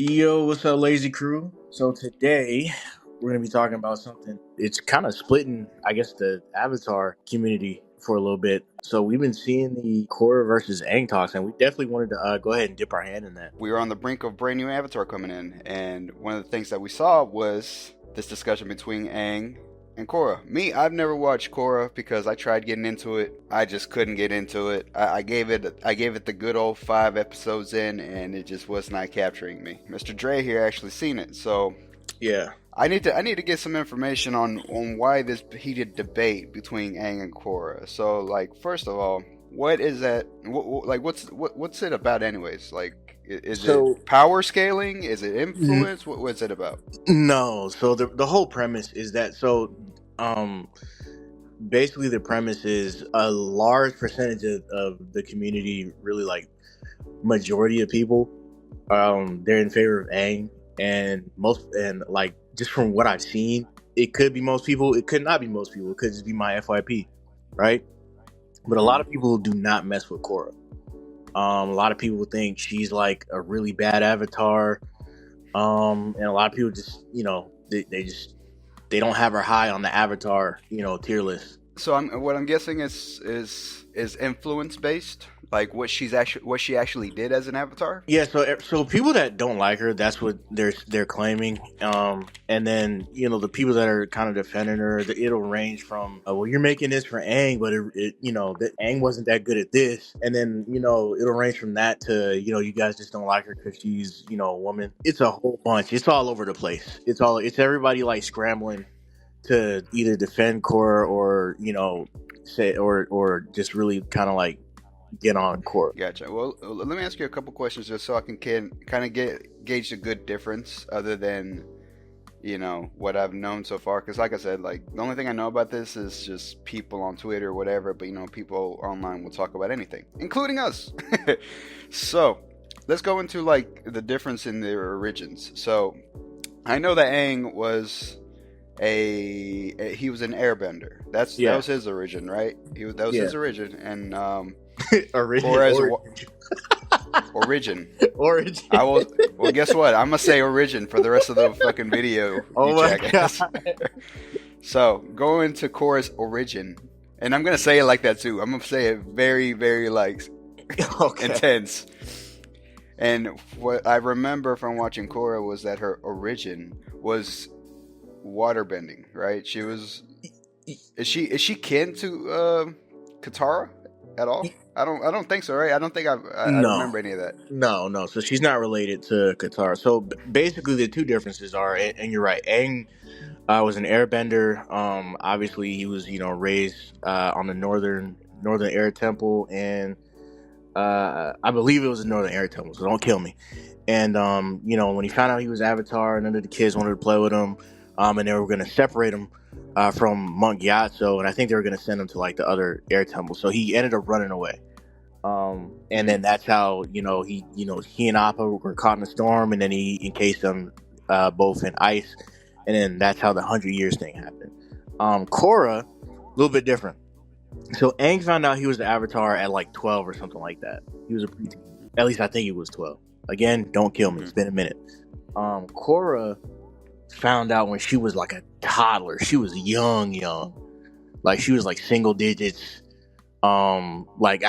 Yo, what's up, Lazy Crew? So today we're gonna be talking about something. It's kind of splitting, I guess, the Avatar community for a little bit. So we've been seeing the Korra versus Aang talks, and we definitely wanted to go ahead and dip our hand in that. We were on the brink of brand new Avatar coming in, and one of the things that we saw was this discussion between Aang and Korra. I've never watched Korra because I tried getting into it. I just couldn't get into it. I gave it the good old 5 episodes in, and it just was not capturing me. Mr. Dre here actually seen it, so Yeah. I need to get some information on why this heated debate between Aang and Korra. So, like, first of all, what is that? What's it about, anyways? Like, is So it power scaling? Is it n- influence? What's it about? no. So the whole premise is that um basically the premise is a large percentage of the community, really like majority of people, they're in favor of Aang, and like just from what I've seen, it could be most people, it could not be most people, it could just be my FYP, right? But a lot Hmm. of people do not mess with Korra. A lot of people think she's like a really bad avatar, and a lot of people just they don't have her high on the avatar tier list. So what I'm guessing is influence based, like what she actually did as an avatar. Yeah, so people that don't like her, that's what they're claiming. And then the people that are kind of defending her, it'll range from, well, you're making this for Aang, but that Aang wasn't that good at this, and then it'll range from that to you guys just don't like her because she's a woman. It's a whole bunch. It's all over the place. It's everybody like scrambling to either defend Korra or say or just really kind of like get on Korra. Gotcha. Well, let me ask you a couple questions just so I can kind of gauge a good difference, other than what I've known so far. Because like I said, like the only thing I know about this is just people on Twitter or whatever. But people online will talk about anything, including us. So let's go into like the difference in their origins. So I know that Aang was he was an airbender. That Yeah. was his origin, right? That was Yeah. his origin, and Origin. Korra is origin. Origin. I will. Well, guess what? I'm gonna say origin for the rest of the fucking video, you Oh my jackass. god. So go into Korra's origin, and I'm gonna say it like that too. I'm gonna say it very, very like Okay. intense. And what I remember from watching Korra was that her origin was waterbending, right? She was. Is she kin to Katara at all? I don't think so, right? I don't think I No. remember any of that. No. So she's not related to Qatar. So basically, the two differences are, and you're right. Aang was an airbender. Obviously, he was raised on the northern air temple, and I believe it was the northern air temple. So don't kill me. And when he found out he was Avatar, none of the kids wanted to play with him, and they were going to separate him from Monk Gyatso, and I think they were going to send him to like the other air temple. So he ended up running away. And then that's how he and Appa were caught in a storm, and then he encased them both in ice, and then that's how the 100 years thing happened. Korra, a little bit different. So Aang found out he was the Avatar at like 12 or something like that. He was a preteen. At least I think he was 12. Again, don't kill me. It's been a minute. Korra found out when she was like a toddler. She was young, like she was like single digits. Like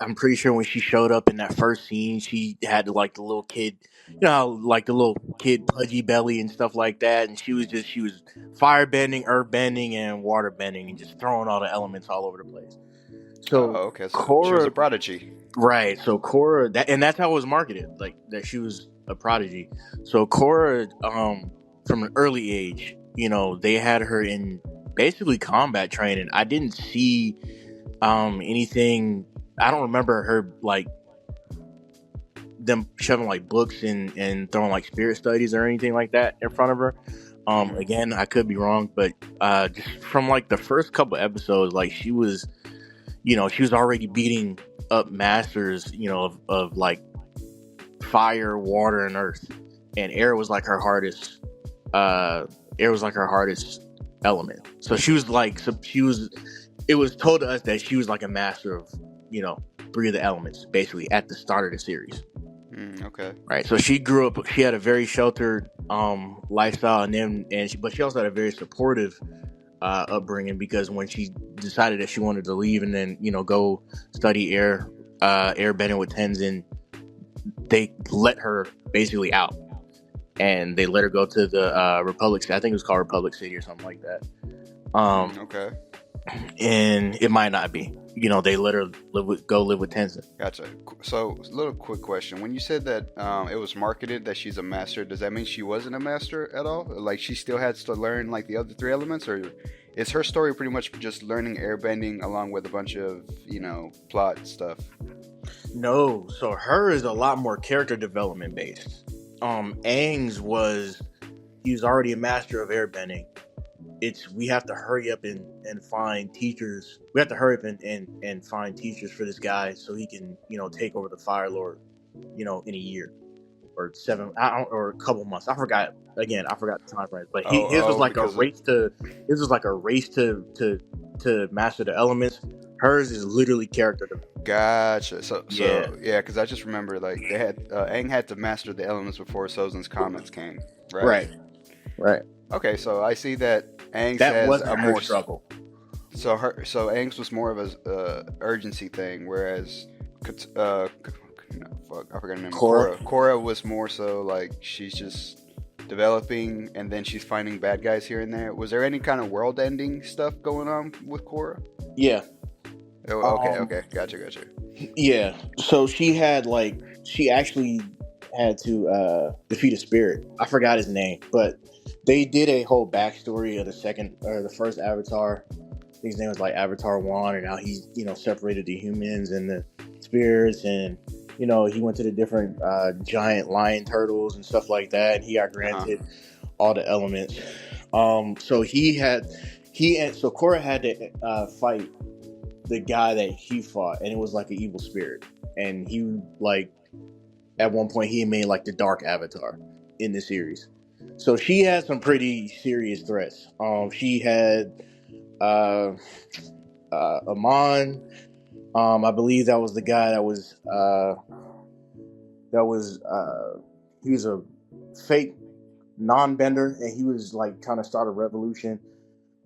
I'm pretty sure when she showed up in that first scene, she had like the little kid, how, like the little kid pudgy belly and stuff like that, and she was fire bending, earth bending, and water bending, and just throwing all the elements all over the place. Oh, So okay. So she was a Korra, prodigy. right? So Korra, that's how it was marketed, like that she was a prodigy. So Korra, from an early age, they had her in basically combat training. I didn't see anything. I don't remember her like them shoving like books and throwing like spirit studies or anything like that in front of her. Again, I could be wrong, but just from like the first couple episodes, like she was already beating up masters of like fire, water, and earth, and air was like her hardest element. So it was told to us that she was like a master of 3 of the elements basically at the start of the series. Okay. Right. So she grew up. She had a very sheltered lifestyle, but she also had a very supportive upbringing, because when she decided that she wanted to leave and then go study airbending with Tenzin, they let her basically out, and they let her go to the Republic City. I think it was called Republic City or something like that. Okay. And it might not be. They let her go live with Tenzin. Gotcha. So, a little quick question. When you said that it was marketed that she's a master, does that mean she wasn't a master at all? Like, she still had to learn, like, the other three elements? Or is her story pretty much just learning airbending along with a bunch of, plot stuff? No. So her is a lot more character development based. Aang's he was already a master of airbending. We have to hurry up and find teachers. We have to hurry up and find teachers for this guy so he can, take over the Fire Lord, in a year or or a couple months. I forgot the time frame. But his was like a race to master the elements. Hers is literally character development. Gotcha. So yeah, because I just remember like they had Aang had to master the elements before Sozin's comments came. Right. Okay, so I see that Aang's has a more struggle. So Aang's was more of a urgency thing, whereas I forgot her name. Korra was more so like she's just developing, and then she's finding bad guys here and there. Was there any kind of world-ending stuff going on with Korra? Yeah. Oh, okay, gotcha. Yeah, so she actually had to defeat a spirit. I forgot his name, but they did a whole backstory of the first Avatar. I think his name was like Avatar 1, and how he's separated the humans and the spirits, and he went to the different giant lion turtles and stuff like that, and he got granted all the elements. So Korra had to fight the guy that he fought, and it was like an evil spirit, and he at one point he made like the Dark Avatar in the series. So she had some pretty serious threats. She had Amon. I believe that was the guy he was a fake non-bender, and he was like trying to start a revolution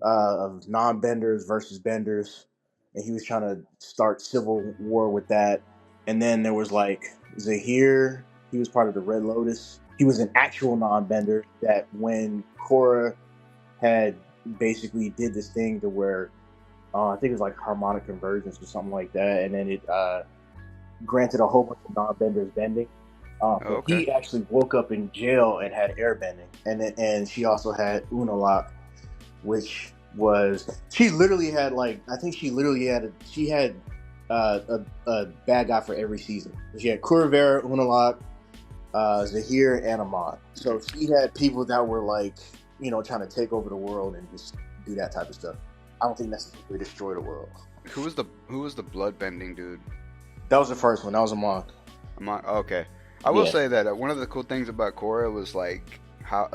of non-benders versus benders, and he was trying to start civil war with that. And then there was like Zahir. He was part of the Red Lotus. He was an actual non-bender that when Korra had basically did this thing to where I think it was like harmonic convergence or something like that, and then it granted a whole bunch of non-benders bending. He actually woke up in jail and had airbending, and she also had Unalaq, which was she had a bad guy for every season. She had Kuravera, Unalaq, Zahir, and Amon. So she had people that were like, trying to take over the world and just do that type of stuff. I don't think necessarily destroy the world. Who was the blood bending dude? That was the first one. That was Amon. Okay. I will say that one of the cool things about Korra was like how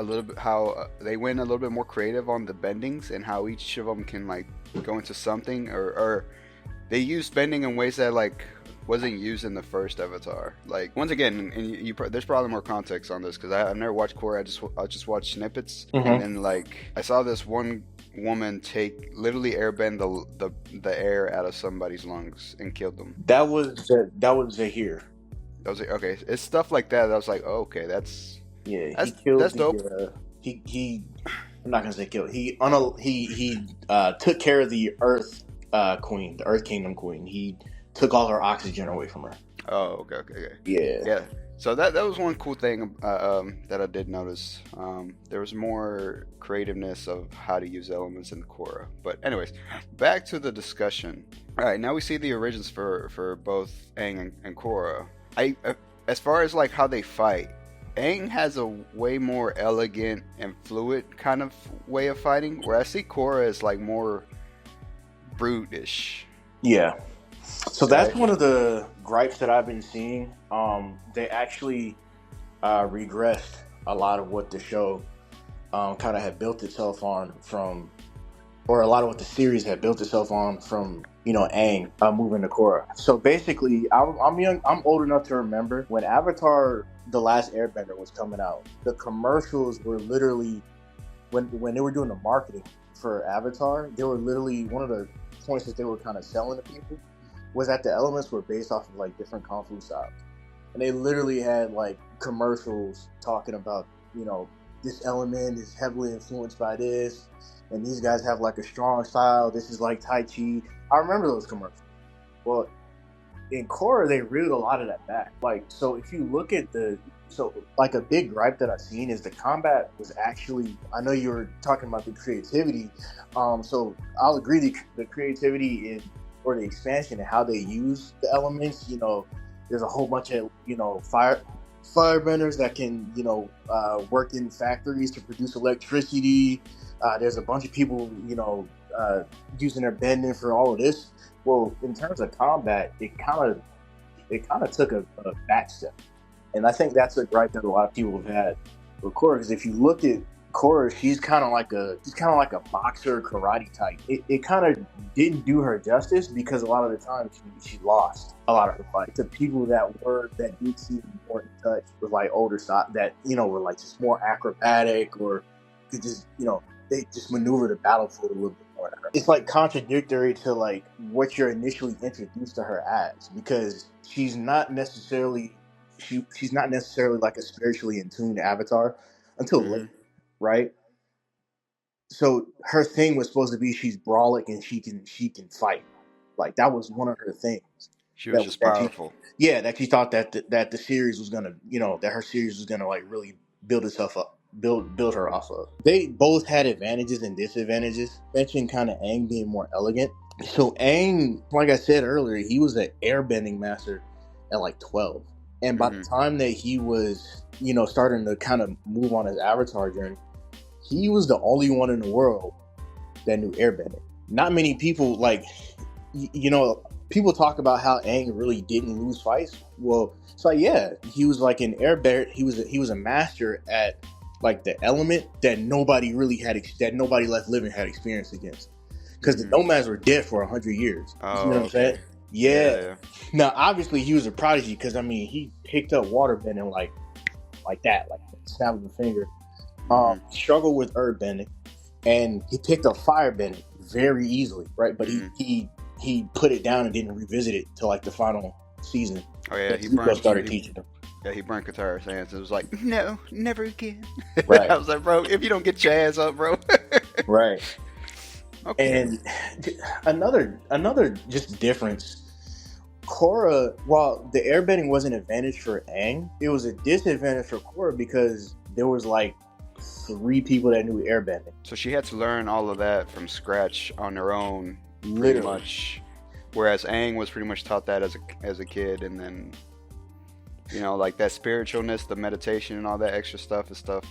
they went a little bit more creative on the bendings, and how each of them can like go into something, or they used bending in ways that like wasn't used in the first Avatar. Like once again, and there's probably more context on this because I've never watched Korra. I just watched snippets, and then like I saw this one woman literally airbend the air out of somebody's lungs and killed them. That was Zahir. That was okay. It's stuff like that. I was like, oh, okay, that's dope. He I'm not gonna say killed. He took care of the Earth Queen, the Earth Kingdom Queen. He took all her oxygen away from her. Oh, okay. Yeah. So that was one cool thing that I did notice. There was more creativeness of how to use elements in Korra. But anyways, back to the discussion. All right, now we see the origins for both Aang and Korra. As far as like how they fight, Aang has a way more elegant and fluid kind of way of fighting, where I see Korra as like more brutish. Yeah. So that's one of the gripes that I've been seeing. They actually regressed a lot of what the show kind of had built itself on from or a lot of what the series had built itself on from, Aang moving to Korra. So basically, I'm young. I'm old enough to remember when Avatar: The Last Airbender was coming out. The commercials were literally when they were doing the marketing for Avatar. They were literally one of the points that they were kind of selling to people was that the elements were based off of like different kung fu styles, and they literally had like commercials talking about this element is heavily influenced by this, and these guys have like a strong style. This is like Tai Chi. I remember those commercials. Well, in Korra, they reeled a lot of that back. Like, so if you look at like a big gripe that I've seen is the combat was actually, I know you were talking about the creativity. So I'll agree the creativity or the expansion and how they use the elements, there's a whole bunch of, firebenders that can, work in factories to produce electricity. There's a bunch of people, using their bending for all of this. Well, in terms of combat, it kind of took a back step, and I think that's a gripe that a lot of people have had with Korra. Because if you look at Korra, she's kind of like a boxer karate type. It kind of didn't do her justice because a lot of the time she lost a lot of her fights to people that did seem more in touch with like older stock that were like just more acrobatic or could just they just maneuver the battlefield a little bit more. It's like contradictory to like what you're initially introduced to her as, because she's not necessarily like a spiritually in tune avatar until later, right? So her thing was supposed to be she's brolic and she can fight. Like that was one of her things. She was just powerful. That she thought that the series was gonna, that her series was gonna like really build itself up. Build her off of. They both had advantages and disadvantages. Mentioned kind of Aang being more elegant. So Aang, like I said earlier, he was an airbending master at like 12. And by the time that he was, starting to kind of move on his avatar journey, he was the only one in the world that knew airbending. Not many people, like, people talk about how Aang really didn't lose fights. Well, it's like, yeah, he was like an airbender. He was a master at like the element that nobody left living had experience against, because the nomads were dead for 100 years. You know what I'm saying? Yeah. Now, obviously, he was a prodigy because he picked up waterbending like that, like snap of a finger. Struggled with earthbending, and he picked up firebending very easily, right? But he put it down and didn't revisit it till like the final season. Oh yeah, he started teaching him. Yeah, he burnt Katara's hands. It was like, no, never again. Right. I was like, bro, if you don't get your ass up, bro. Right. Okay. And another just difference. Korra, while the airbending was an advantage for Aang, it was a disadvantage for Korra because there was like 3 people that knew airbending. So she had to learn all of that from scratch on her own, Literally. Pretty much. Whereas Aang was pretty much taught that as a kid, and then like that spiritualness, the meditation, and all that extra stuff is stuff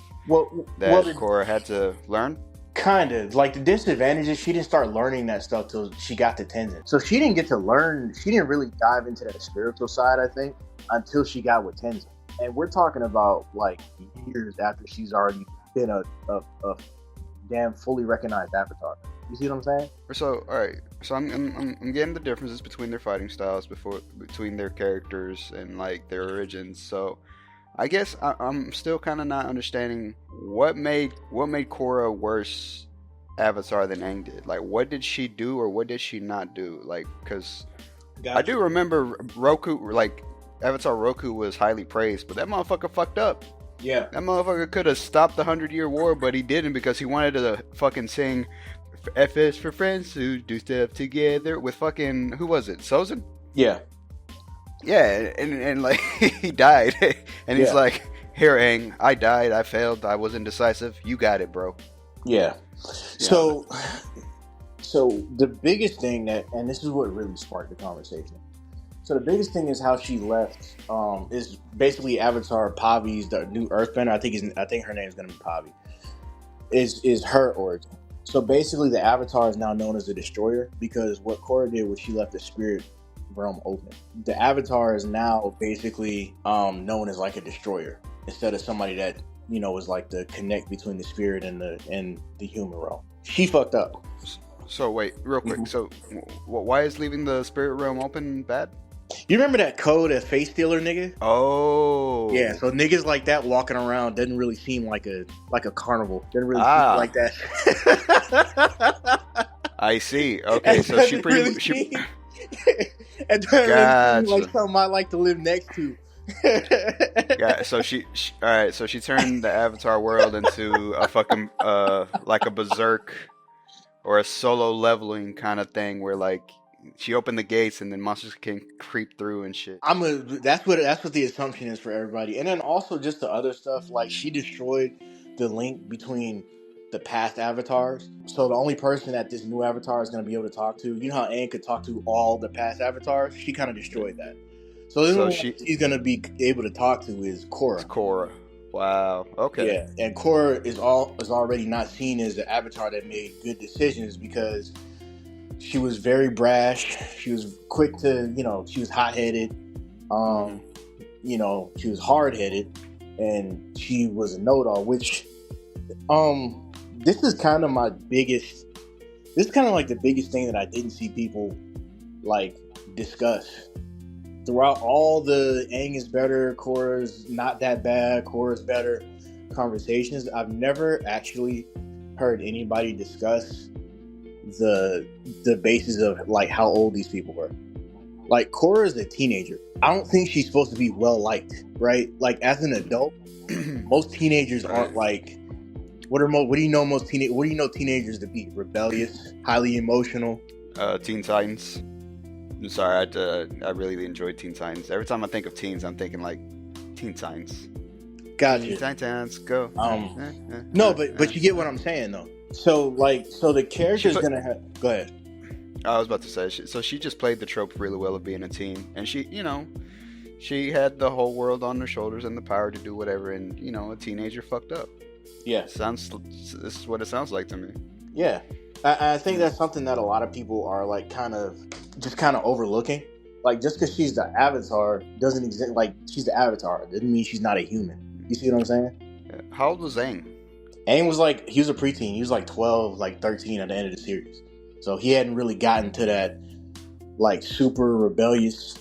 that Korra had to learn. Kind of. Like the disadvantage is she didn't start learning that stuff till she got to Tenzin. So she didn't get to learn, she didn't really dive into that spiritual side, I think, until she got with Tenzin. And we're talking about like years after she's already been a damn fully recognized avatar. You see what I'm saying? So, all right. So I'm getting the differences between their fighting styles, between their characters and like their origins. So, I guess I'm still kind of not understanding what made Korra worse avatar than Aang did. Like, what did she do or what did she not do? Like, because I do remember Roku, like Avatar Roku was highly praised, but that motherfucker fucked up. Yeah. That motherfucker could have stopped the 100-year war, but he didn't because he wanted to fucking sing F is for friends who do stuff together with fucking, who was it? Sozin? Yeah. Yeah, and like, he died. And he's like, here, Aang, I died, I failed, I was indecisive. You got it, bro. Yeah. So the biggest thing and this is what really sparked the conversation. So the biggest thing is how she left. Is basically Avatar Pavi's the new Earthbender. I think her name is gonna be Pavi. Is her origin. So basically, the Avatar is now known as the Destroyer because what Korra did was she left the spirit realm open. The Avatar is now basically known as like a Destroyer instead of somebody that is like the connect between the spirit and the human realm. She fucked up. So wait, real quick. Mhm. So why is leaving the spirit realm open bad? You remember that code, that face stealer nigga? Yeah, Oh, so niggas like that walking around doesn't really seem like a carnival. Doesn't really seem ah, like that. I see. Okay, It so she doesn't pretty really she seem. It doesn't really seem like gotcha. something I like to live next to. Yeah, so she all right, so she turned the Avatar world into a fucking like a berserk or a solo leveling kind of thing where like she opened the gates and then monsters can creep through and shit. That's what the assumption is for everybody, and then also just the other stuff. Like she destroyed the link between the past avatars, so the only person that this new avatar is going to be able to talk to. You know how Aang could talk to all the past avatars? She kind of destroyed that. So the So only one she she's going to be able to talk to is it's Korra. Korra. Wow. Okay. Yeah, and Korra is already not seen as the avatar that made good decisions because she was very brash. She was quick to, she was hot headed. Hmm. Um, she was hard headed, and she was a know-it-all. Which, this is kind of my biggest. This is kind of like the biggest thing that I didn't see people like discuss throughout all the Aang is better, Korra's not that bad, Korra's better conversations. I've never actually heard anybody discuss the basis of like how old these people were. Like Korra is a teenager. I don't think she's supposed to be well liked, right? Like as an adult, most teenagers Right. aren't like. What do you know What do you know teenagers to be? Rebellious, highly emotional. Teen Titans. I'm sorry, I really enjoyed Teen Titans. Every time I think of teens, I'm thinking like Teen Titans. Teen Gotcha. Titans, go. No, but you get what I'm saying though. So the She character's put. gonna have. Go ahead. I was about to say. So she just played the trope really well of being a teen, and she had the whole world on her shoulders and the power to do whatever. And a teenager fucked up. Yeah, Sounds. This is what it sounds like to me. yeah. I think Yeah. that's something that a lot of people are like kind of overlooking. Like just because she's the avatar doesn't exist. Like she's the avatar doesn't mean she's not a human. You see what I'm saying? Yeah. How old was Aang? Aang was like he was a preteen. He was like 12, like 13 at the end of the series. So he hadn't really gotten to that like super rebellious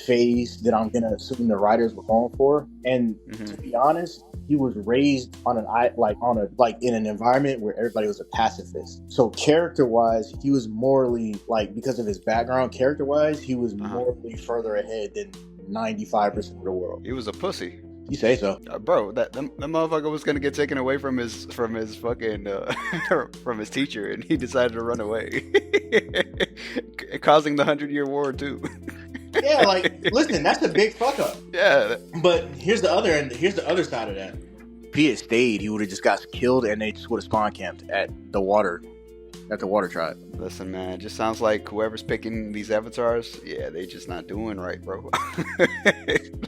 phase that I'm gonna assume the writers were going for. And to Hmm. be honest, he was raised on in an environment where everybody was a pacifist. So character wise, he was morally like because of his background. Character wise, he was Uh huh. morally further ahead than 95% of the world. He was a pussy. You say so? Bro, that motherfucker was gonna get taken away from his fucking from his teacher, and he decided to run away, causing the 100-Year War too. Yeah. Like, listen, that's a big fuck up. Yeah. But here's the other end. Here's the other side of that. If he had stayed, he would have just got killed, and they just would have spawn camped at the water tribe. Listen, man, it just sounds like whoever's picking these avatars, yeah, they just not doing right, bro.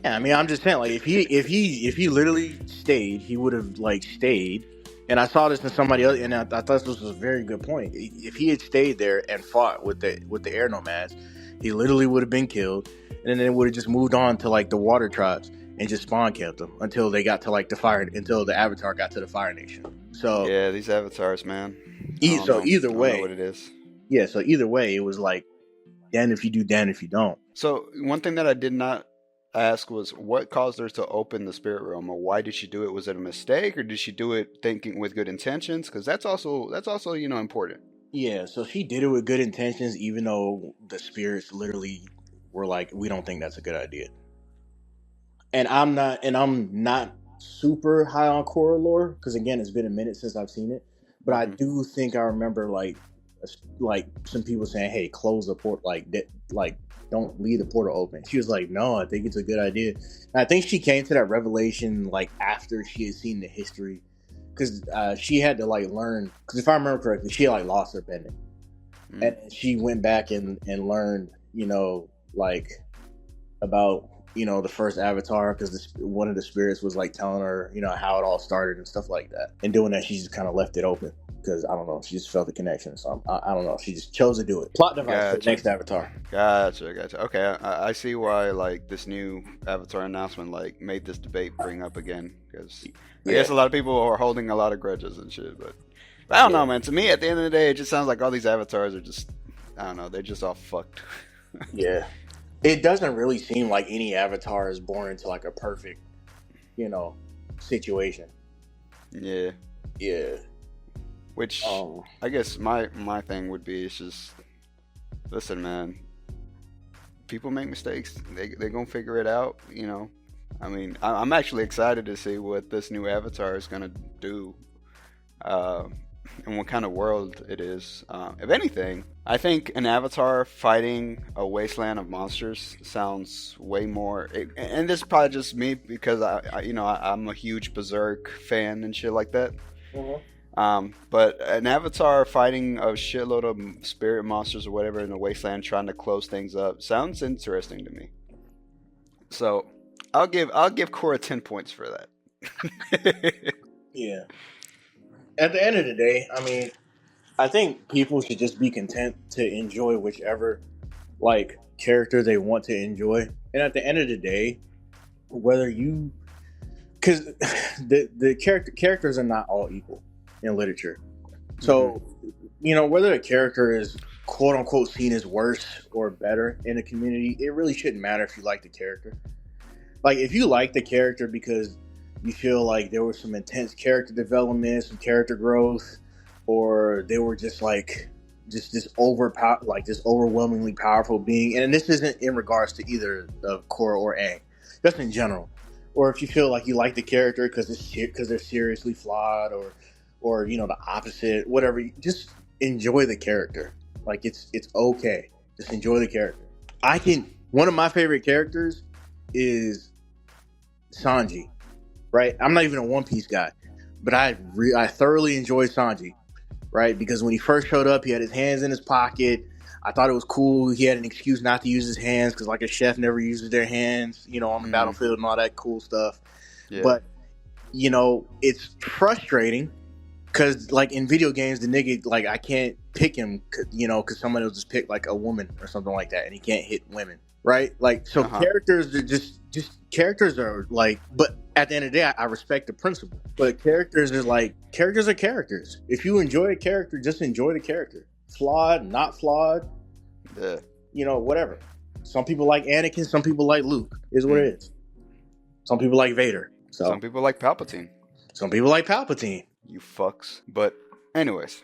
Yeah, I mean, I'm just saying, like, if he literally stayed, he would have like stayed. And I saw this in somebody else, and I thought this was a very good point. If he had stayed there and fought with the air nomads, he literally would have been killed, and then it would have just moved on to like the water tribes and just spawn camped them until they got to like until the Avatar got to the Fire Nation. So Yeah, these avatars, man. I don't know. either I don't know way, what it is. yeah. So either way, it was like, damn if you do, damn if you don't. So one thing that I did not ask was what caused her to open the spirit realm, or why did she do it? Was it a mistake, or did she do it thinking with good intentions? Because that's also important. Yeah, so she did it with good intentions, even though the spirits literally were like, "We don't think that's a good idea." And I'm not super high on Korra lore because again, it's been a minute since I've seen it. But I Hmm. do think I remember like some people saying, "Hey, close the port, like that, like don't leave the portal open." She was like, "No, I think it's a good idea." And I think she came to that revelation like after she had seen the history because she had to like learn. Because if I remember correctly, she had like lost her bending, Mm. and she went back and learned, like about the first Avatar because one of the spirits was like telling her how it all started and stuff like that. And doing that, she just kind of left it open because I don't know, she just felt the connection or something. I don't know, she just chose to do it. Plot device for the Gotcha. next Avatar. Gotcha. Okay, I see why like this new Avatar announcement like made this debate bring up again because I Yeah, guess a lot of people are holding a lot of grudges and shit. But But I don't Yeah. know, man. To me, at the end of the day, it just sounds like all these avatars are just, I don't know, they're just all fucked. Yeah. It doesn't really seem like any avatar is born into like a perfect, you know, situation. Yeah. Yeah. Which I guess my thing would be is just listen, man. People make mistakes. They're gonna figure it out. You know. I mean, I'm actually excited to see what this new avatar is gonna do, uh, and what kind of world it is. If anything, I think an avatar fighting a wasteland of monsters sounds way more. And this is probably just me because I'm a huge Berserk fan and shit like that. Mhm. But an avatar fighting a shitload of spirit monsters or whatever in the wasteland, trying to close things up, sounds interesting to me. So I'll give Korra 10 points for that. Yeah. At the end of the day, I mean, I think people should just be content to enjoy whichever like character they want to enjoy. And at the end of the day, whether you because the characters are not all equal in literature. So, whether a character is quote unquote seen as worse or better in a community, it really shouldn't matter if you like the character. Like, if you like the character because you feel like there was some intense character development, some character growth, or they were just like just overwhelmingly powerful being, and this isn't in regards to either of Korra or Aang, just in general. Or if you feel like you like the character because they're seriously flawed, or the opposite, whatever. Just enjoy the character. Like it's okay. Just enjoy the character. One of my favorite characters is Sanji. Right? I'm not even a One Piece guy, but I thoroughly enjoyed Sanji. Right? Because when he first showed up, he had his hands in his pocket. I thought it was cool. He had an excuse not to use his hands because, like, a chef never uses their hands, on the battlefield and all that cool stuff. Yeah. But it's frustrating because, like, in video games, the nigga, like, I can't pick him, because somebody will just pick, like, a woman or something like that, and he can't hit women, right? Like, so characters are just characters are, like, but at the end of the day, I respect the principle. But characters are characters. If you enjoy a character, just enjoy the character. Flawed, not flawed, whatever. Some people like Anakin, some people like Luke, is what it is. Some people like Vader. So some people like Palpatine. Some people like Palpatine. You fucks. But anyways,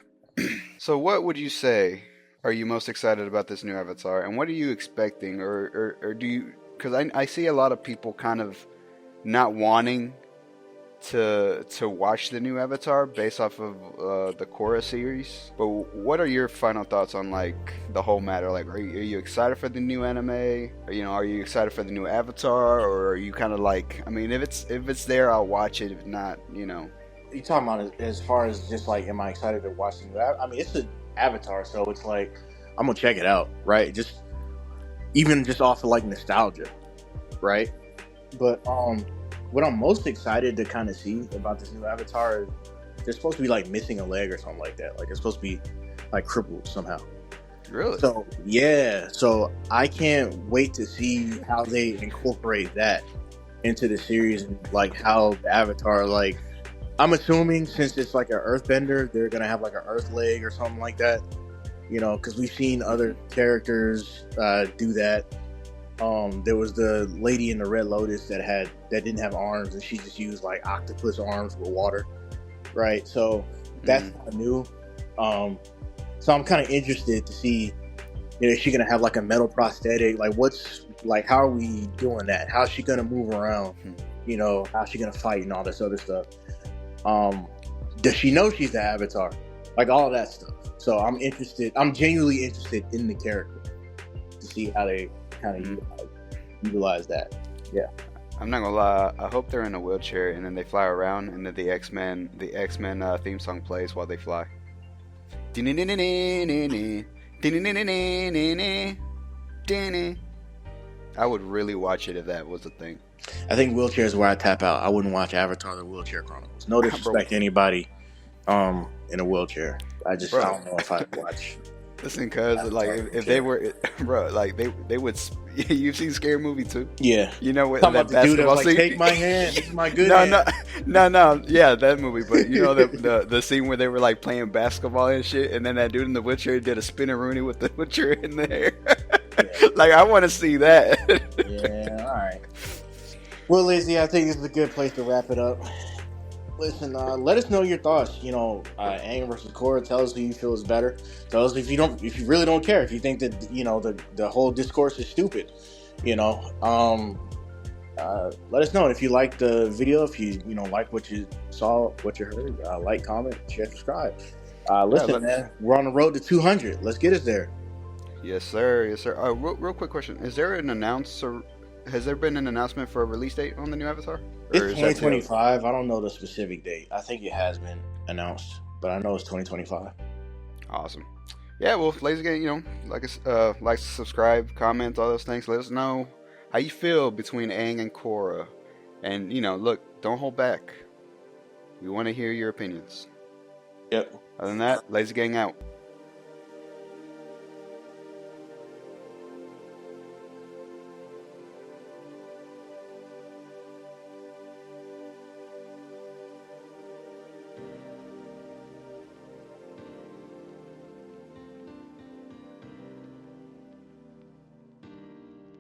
so what would you say are you most excited about this new Avatar, and what are you expecting, or do you? Because I see a lot of people kind of not wanting to watch the new Avatar based off of the Korra series. But what are your final thoughts on like the whole matter? Like, are you excited for the new anime? Or, are you excited for the new Avatar, or are you kind of like? I mean, if it's there, I'll watch it. If not, You talking about as far as just like, am I excited to watch the new? I mean, it's an Avatar, so it's like I'm gonna check it out, right? Even just off of like nostalgia, right? But what I'm most excited to kind of see about this new Avatar is they're supposed to be like missing a leg or something like that. Like, it's supposed to be like crippled somehow. Really? So yeah, so I can't wait to see how they incorporate that into the series, and like how the Avatar, like, I'm assuming since it's like an Earthbender, they're gonna have like an Earth leg or something like that. Because we've seen other characters do that. There was the lady in the Red Lotus that didn't have arms, and she just used like octopus arms with water, right? So that's kind of new. So I'm kind of interested to see, is she gonna have like a metal prosthetic? Like, how are we doing that? How's she gonna move around? How's she gonna fight and all this other stuff? Does she know she's the Avatar? Like, all of that stuff. So I'm interested. I'm genuinely interested in the character to see how they kind of utilize that. Yeah. I'm not gonna lie. I hope they're in a wheelchair and then they fly around, and then the X-Men theme song plays while they fly. I would really watch it if that was a thing. I think wheelchair is where I tap out. I wouldn't watch Avatar: The Wheelchair Chronicles. No disrespect to anybody in a wheelchair. I don't know if I'd watch Listen, cuz like if they were, bro, like they would. You've seen Scary Movie too? Yeah. You know what Talking that about the dude that basketball was like, scene? take my hand. This is my good No, hand. no. Yeah, that movie. But you know the scene where they were like playing basketball and shit, and then that dude in the wheelchair did a spinner Rooney with the wheelchair in there. Yeah. Like I want to see that. Yeah, all right. Well, Lazy, I think this is a good place to wrap it up. Listen, let us know your thoughts. Aang versus Korra. Tell us who you feel is better. Tell us if you really don't care, if you think that the whole discourse is stupid. Let us know. And if you liked the video, if you like what you saw, what you heard, like, comment, share, subscribe. Listen, man, we're on the road to 200. Let's get us there. Yes, sir. Yes, sir. Real quick question: Is there an announcer? Has there been an announcement for a release date on the new Avatar? It's 2025. I don't know the specific date. I think it has been announced, but I know it's 2025. Awesome. Yeah, well, Lazy Gang, like, subscribe, comment, all those things. Let us know how you feel between Aang and Korra. And, look, don't hold back. We want to hear your opinions. Yep. Other than that, Lazy Gang out.